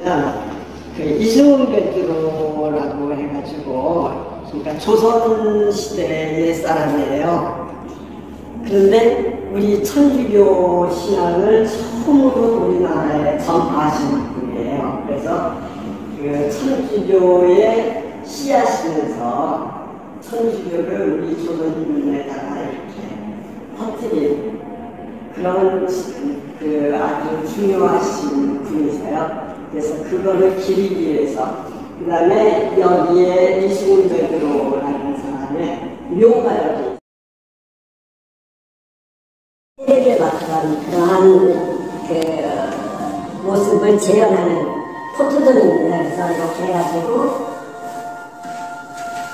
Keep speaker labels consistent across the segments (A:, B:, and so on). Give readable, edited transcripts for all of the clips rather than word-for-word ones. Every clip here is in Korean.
A: 그 이승훈 베드로라고 해가지고, 그러니까 조선시대의 사람이에요. 그런데 우리 천주교 신앙을 처음으로 우리나라에 전파하신 분이에요. 그래서 그 천주교의 씨앗이면서 천주교를 우리 조선인에다가 이렇게 퍼뜨린 그런 그 아주 중요하신 분이세요. 그래서 그거를 기리기 위해서 그 다음에 여기에 이승훈 베드로라는 사람의 묘가를 세계에 나타난 그러한 그 모습을 재현하는 포토존입니다. 그래서 이렇게 해가지고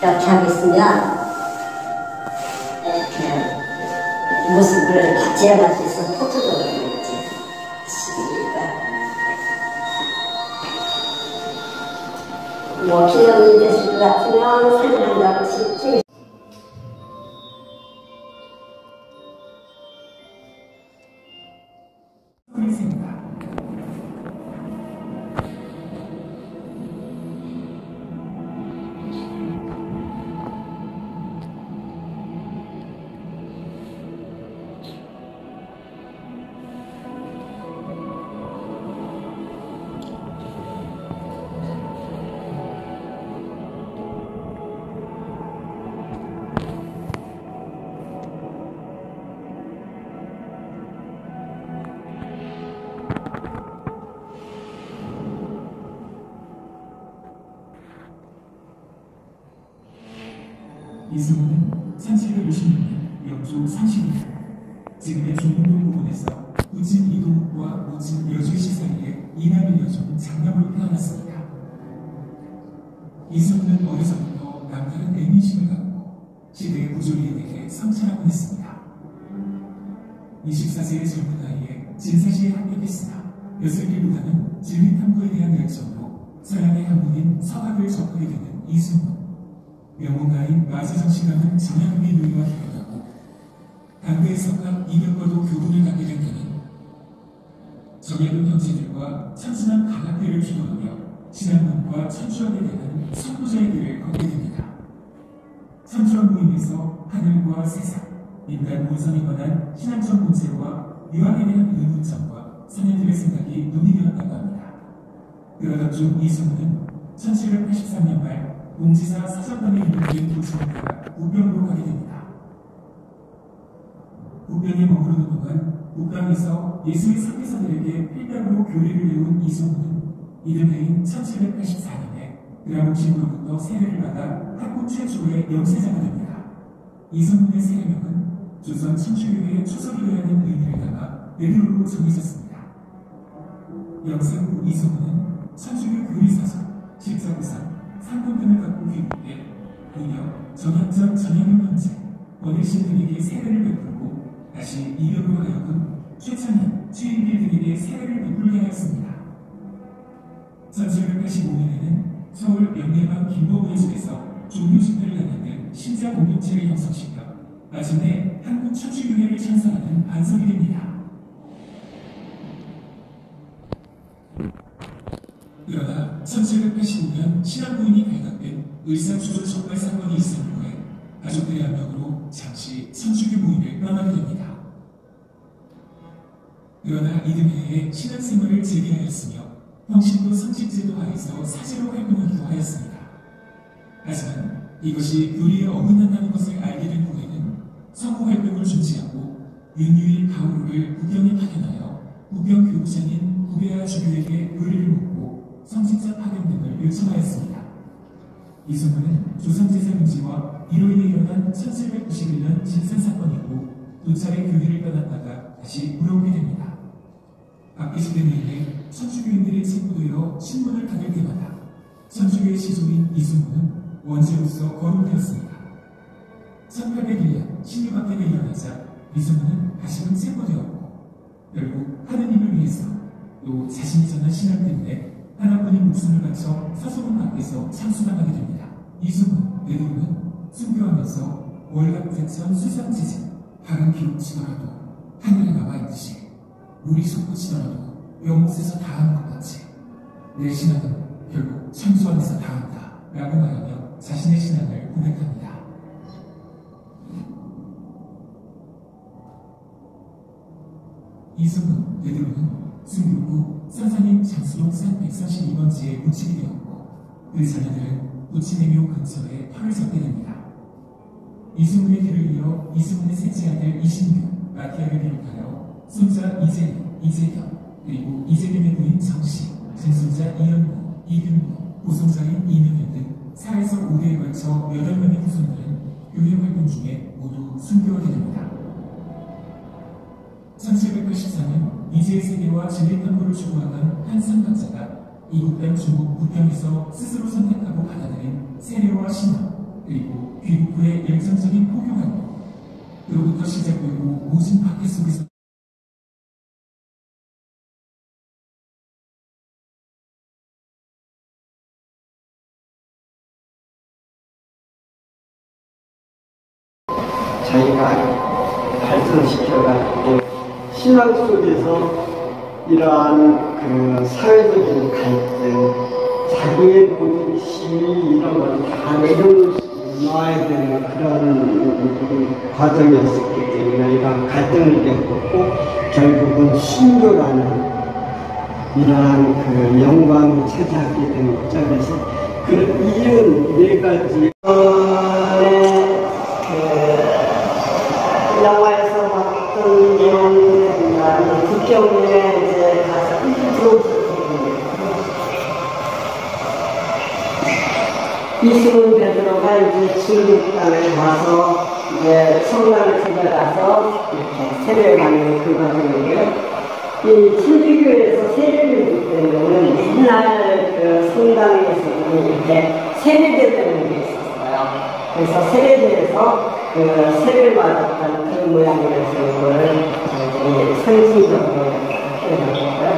A: 이렇게 하겠으면 이렇게 모습을 재현할 수 있어서 포토존을 했지. 뭐 기념이 되실 것 같으면 사진 한 장씩 찍으시죠.
B: 이승훈은 1756년 영조 30일 지금의 종로 부근에서 우진 이동욱과 우진 여주시 사이에 이남일 여종 장남으로 태어났습니다. 이승훈은 어려서부터 남다른 애민심을 갖고 시대의 부조리에 대해 성찰하곤 했습니다. 24세의 젊은 나이에 진사시에 합격했으나 벼슬길보다는 진리탐구에 대한 열정으로 서양의 학문인 서학을 접하게 되는 이승훈. 명문가인 마세정 씨가는 정약의 누이와 결혼하고 당대에서 각 이명과도 교분을 갖게 된 그는 정약은 형제들과 참신한 가락들을 주도하며 신학문과 천주학에 대한 선구자의 길을 걷게 됩니다. 천주학 모임에서 하늘과 세상, 인간 본성에 관한 신앙적 문제와 유학에 대한 의문점과 소년들의 생각이 눈이 되었다고 합니다. 그러던 중 이승훈은 1783년 말 공지사 사정관에 있는 도시원가가 우병으로 가게 됩니다. 우병에 머무르는 동안 우병에서 예수의 선교사들에게 필답으로 교리를 배운 이승훈은 이듬해인 1784년에 그라몽신으로부터 세례를 받아 한국 최초의 영세자가 됩니다. 이승훈의 세례명은 조선 천주교회의 초석이라는 의미를 담아 베드로로 정해졌습니다. 영세 후 이승훈은 천주교 교리사설, 십자구상, 상권 등을 갖고 귀국해 무려 정약전 전형인 형제, 원일신 등에게 세례를 베풀고 다시 이병으로 하여금 최찬현, 최인길 등에게 세례를 베풀게 하였습니다. 1785년에는 서울 명례방 김보부의 집에서 종교집회를 하는 신자 공동체를 형성시켜 마침내 한국 천주교회를 창설하는 반석이 됩니다. 그러나 1785년 신앙부인이 발각된 을사주조 촉발 사건이 있은 후에 가족들의 압력으로 잠시 천주교 모임을 떠나게 됩니다. 그러나 이듬해에 신앙생활을 재개하였으며 형신도 성직제도 하에서 사제로 활동하기도 하였습니다. 하지만 이것이 교리에 어긋난다는 것을 알게 된 후에는 성호 활동을 중지하고 윤유일 가오로를 국경에 파견하여 국경 교부장인 구베아 주교에게 의리를 묻고 성직자 파견 등을 요청하였습니다. 이승훈은 조선제사 금지와 이로 인해 일어난 1791년 진산사건이고 두 차례 교회를 떠났다가 다시 물어오게 됩니다. 바뀌시된 이후에 천주교인들의 책무되어 신문을 받을 때마다 천주교의 시조인 이승훈은 원죄로서 거론되었습니다. 1801년 신유박해가 일어나자 이승훈은 다시금 책무되었고 결국 하느님을 위해서 또 자신이 전한 신앙 때문에 하나뿐인 목숨을 바쳐 사소문 밖에서 참수당하게 됩니다. 이승훈, 베드로는 순교하면서 월갑제천 수상지진, 바람 기록치더라도 하늘에 나와 있듯이 물이 솟구치더라도 연못에서 닿은 것 같이 내 신앙은 결국 천수 안에서 다한다 라고 말하며 자신의 신앙을 고백합니다. 이승훈, 베드로는 순교 후 선산인 장수동 산 132번지에 묻히게 되었고 그 자녀들은 묻히내묘 근처에 터를 잡게 됩니다. 이승훈의 뒤를 이어 이승훈의 셋째 아들 이신규, 마티아를 비롯하여 손자 이재현, 이재경, 그리고 이재경의 부인 정씨, 증손자 이현무, 이균무, 고손자인 이명현 등 4에서 5대에 걸쳐 8명의 후손들은 교회 활동 중에 모두 순교하게 됩니다. 1784년 미지의 세계와 진리 탐구를 추구하던 한 선각자가 이국 땅 중국 북경에서 스스로 선택하고 받아들인 세례와 신앙, 그리고 귀국 후의 열정적인 포교 활동, 그로부터 시작되고 모진 박해 속에서
C: 자기가 발전시켜가지고 신앙 속에서 이러한 그 사회적인 갈등, 자기의 본인 시위 이런 걸 다 내려놓아야 되는 그런 과정이었었기 때문에 이러한 갈등을 겪었고 결국은 순교라는 이러한 그 영광을 차지하게 된 거죠. 그래서 그 이은 네 가지
A: 영화에서 봤던 내용이나 국경에 이제 가서 들어오시는 이승훈 베드로가 이제 중국 땅에 와서 이제 성당을 찾아가서 이렇게 세례를 받는 그 과정인데요. 이 천주교에서 세례를 받기 때문에 옛날 그 성당에서는 이렇게 세례대라는 게 있었어요. 그래서 세례대에서 그 세례를 받았다는 그 모양이라서 이거를 상징적으로 표현하고요.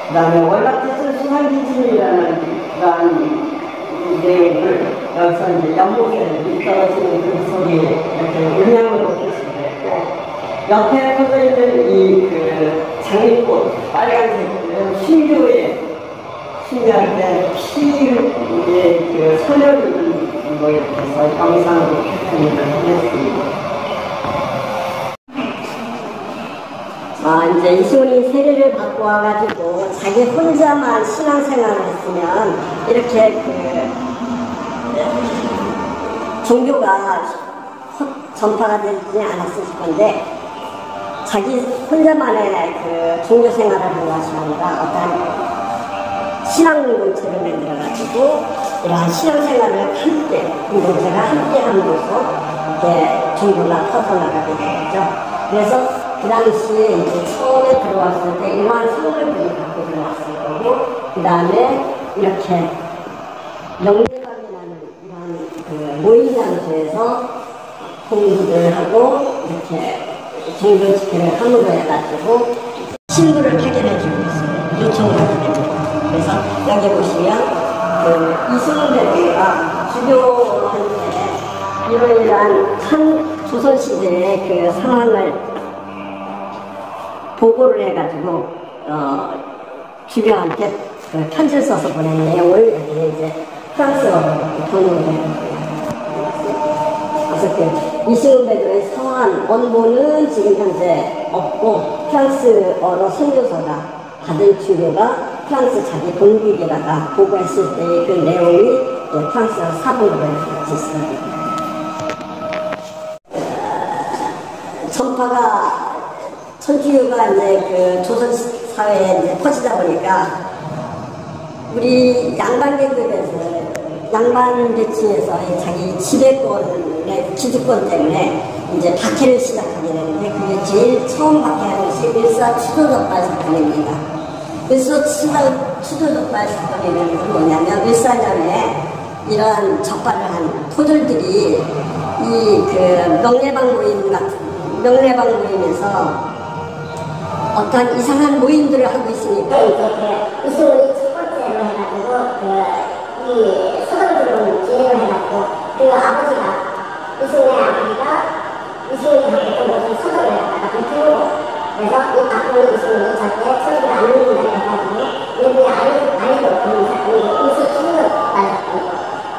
A: 그 다음에 월락대천 수상기준이라는 내용을 여기서 이제 연못에 물 떨어지는 그 소리 이렇게 음향으로 표시했고 옆에 펴져 있는 이 그 장미꽃 빨간색은 신교의 신교할 때 피의 그 선혈을 뭐 이렇게 해서 영상으로 표현을 했습니다. 이제 이승훈이 세례를 받고 와가지고 자기 혼자만 신앙생활을 했으면 이렇게 종교가 전파가 되지 않았을 건데 자기 혼자만의 그 종교 생활을 하는 것이 아니라 어떤 신앙 공동체를 만들어가지고 이러한 신앙 생활을 함께 공동체가 함께 함으로써 이렇게 종교가 퍼져나가게 되었죠. 그래서 그 당시에 이제 처음에 들어왔을 때 이러한 성물들을 갖고 들어왔을 거고 그 다음에 이렇게 명대박이라는 이런 그 모임 장소에서 공부를 하고 이렇게 종교 집회를 함으로 해가지고 신부를 파견해주고 있어요. 요청을 하게 됩니다. 그래서 여기 보시면 그 이승훈 대표가 주교한테 이러한 한 조선시대의 그 상황을 보고를 해가지고 주교한테 그 편지를 써서 보낸 내용을 여기에 이제 프랑스어로 번역을 해요. 그래서 이승훈 베드로의 성한 원본은 지금 현재 없고 프랑스어로 선교서가 받은 주교가 프랑스 자기 본국에다가 보고했을 때의 그 내용이 프랑스어 사본으로 있습니다. 전파가 천주교가 이제 그 조선 사회에 이제 퍼지다 보니까 우리 양반계급에서 양반 계층에서 자기 지배권의 기득권 때문에 이제 박해를 시작하게 되는데 그게 제일 처음 박해하는 것이 일사추도적발 사건입니다. 일사추도적발 사건이라는 건 뭐냐면 일사년에 이러한 적발을 한 토들들이 이 그 명례방 모임에서 어떤 이상한 모임들을 하고 있으니까 이렇게 이승훈이 첫 번째로 해가지고 이 서점을 들어오는 진행을 해가지고 그 아버지가 이승훈의 아버지가 이승훈이 하고 또 무슨 서점을 갖다가 비틀고 그래서 이 앞으로 이승훈이 절대 천주를 안 믿는다 해가지고 얘들이 안 없는 사람이 의식주의로 맞았고,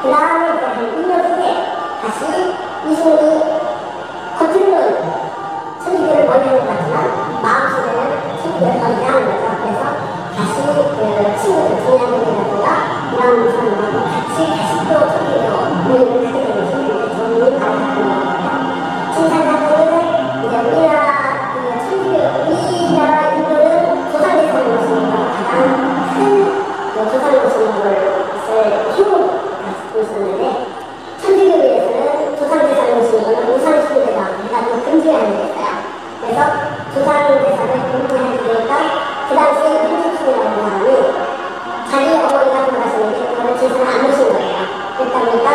A: 그 다음에 한 2년 후에 다시 이승훈이 겉으로는 천주교를 버리는 것 같지만 마음속에는 천주교를 반대하는 거죠. 그래서 다시 그 친구들 동양인이라든가 이런 사람들하고 다시 또 천주교 모임을 하게 되는 신분이 발생하는 거예요. 중산사건은 이제 우리나라 그 우리나라 인도는 조상대상으로 쓰는 거 가장 큰 조상으로 쓰는 것을 힘으로 가지고 있었는데, 천주교에서는 조상대상으로 쓰는 것은 우상숭배가 해가지고 금지하는 게 있어요. 그래서 조상대상을 금지하는 거니까 그 당시에 김숙순이라는 사람이 자기 어머니가 돌아가시는데 그거를 제사를 안 모신 거예요. 그러다 보니까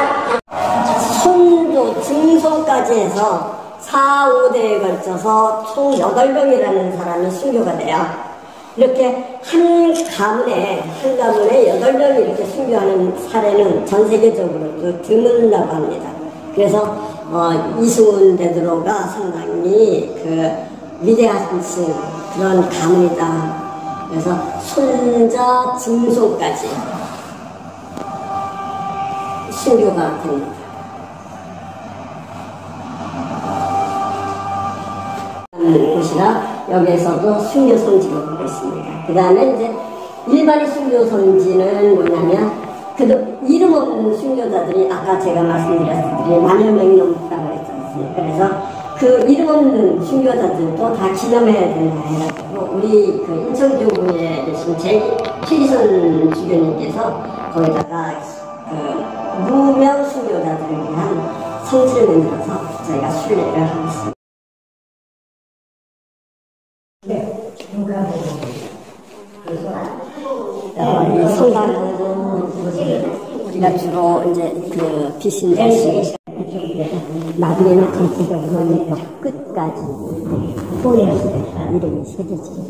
A: 손도 증손까지 해서 4, 5대에 걸쳐서 총 8명이라는 사람이 순교가 돼요. 이렇게 한 가문에 8명이 이렇게 순교하는 사례는 전 세계적으로도 드물다고 합니다. 그래서 이승훈 베드로가 상당히 그 위대하신 그런 가문이다. 그래서 손자 증손까지 순교가 됩니다. 곳이라 여기에서도 순교 성지로 보고 있습니다. 그 다음에 이제 일반의 순교 성지는 뭐냐면 이름 없는 순교자들이 아까 제가 말씀드렸듯이 만여 명이 넘다고 했지 않습니까? 그래서 그 이름 없는 순교자들도 다 기념해야 된다 해가지고 우리 그 인천교구에 계신 최희선 주교님께서 거기다가 그 무명 순교자들을 위한 성지를 만들어서 저희가 순례를 하고 있습니다. 이 성당은 우리가 주로 이제 그 비신자식 나중에는 전체적으로 끝까지 소리를 이름이 새겨지죠.